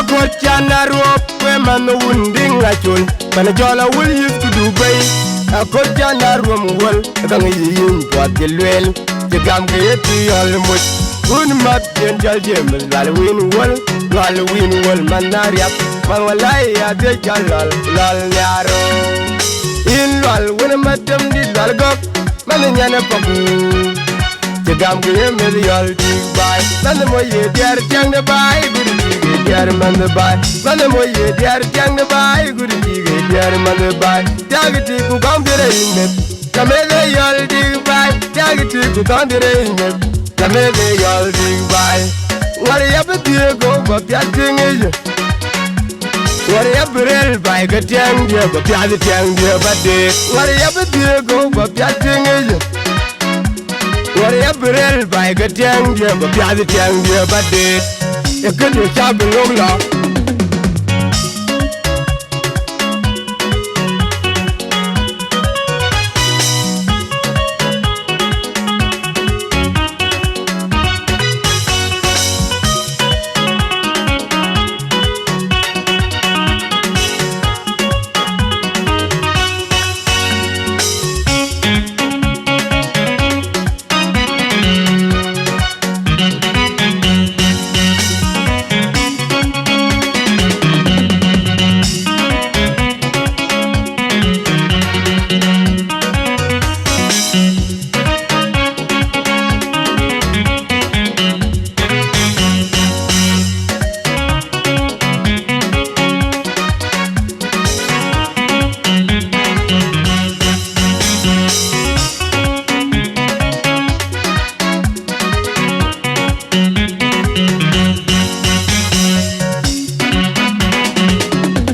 Akot Chan arop we man the wounding achul. Panajola will use to Dubai. Akot Chan arom wol. Kang yin pot gelwel. The gam get all much. Good map gentle James. Win wol. Win wol manariap. Mangwalai ade jalal. Lal yaro. In lal when madam did lalgop. Mananyana papu. The gam game is the all Dubai. Nanamoye dear Jang the Bai. Dear man the Bai. Nanamoye dear Jang the Bai. Good dear man the Bai. Jagati who come to the ring. Kamele yall Dubai. Jagati who come to the ring. Kamele yall Dubai. What a yapper dear go, but that thing is. What a yapper by the Jang dear, but the other Jang dear, but this. What a yapper dear go, but that thing is. What a yapper by the Jang dear, but the other Jang dear, but this. You couldn't stop the long law.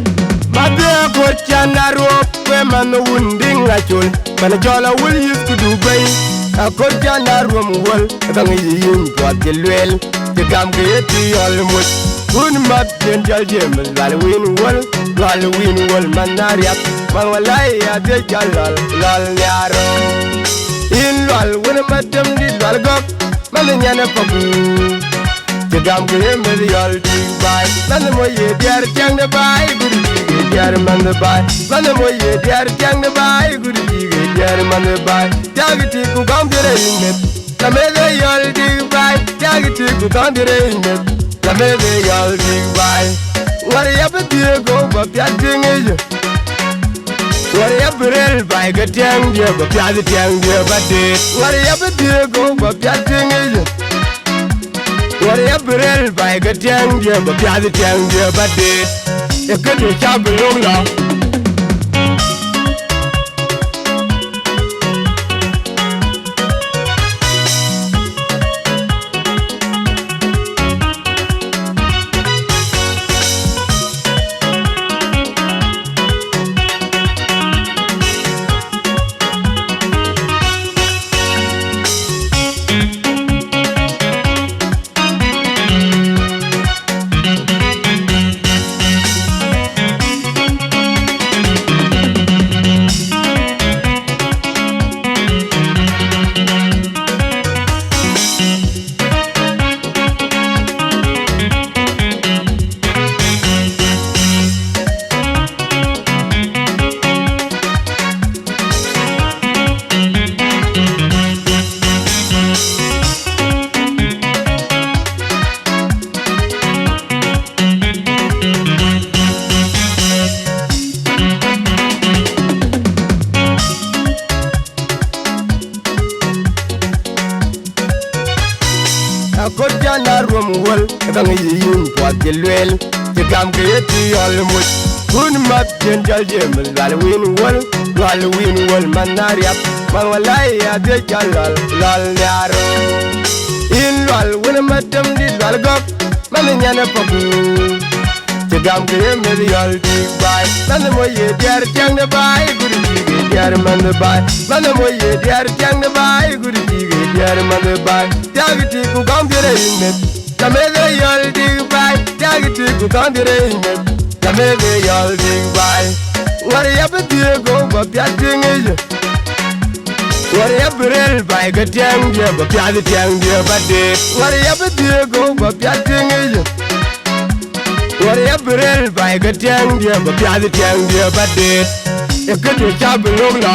Akot Chan arop we man the wounding achul. Panajola will use to Dubai. Akot Chan arom wol. Kang yin pot gelwel. The gam get all much. Good map gentle James. Win wol manariap. Mangwalai ade jalal. Lal yaro. In lal when madam did lalgop. Mananyana papu. The gam game is the all Dubai. Nanamoye dear Jang the Bai. Dear man the Bai. Nanamoye dear Jang the Bai. Dear man the Bai. Jagati who come to the ring. Kamele yall Dubai. Jagati who come to the ring. Kamele yall Dubai. What a yapper dear go, but that thing is. What a yapper by the Jang dear, but the other Jang dear, but this. What a yapper dear go, but that thing is. What a yapper by the Jang dear, but the other Jang dear, but this. You couldn't stop the long law. Akot Chan arom wol. Kang yin pot gelwel. The gam get all much. Good map gentle James. Win wol manariap. Mangwalai ade jalal. Lal yaro. In lal when madam did lalgop. Mananyana papu. The gam game is the all Dubai. Nanamoye dear Jang the Bai. Dear man the Bai. Nanamoye dear Jang the Bai. Dear man the Bai. Jagati who come to the ring. Kamele yall Dubai. Jagati who come to the ring. Kamele yall Dubai. What a yapper dear go, but that thing is. What a yapper by the Jang dear, but the other Jang dear, but this. What a yapper dear go, but that thing is. What a ya brel bai ga tiang dia ba pya di tiang dia ba de e ke de cha bu lo la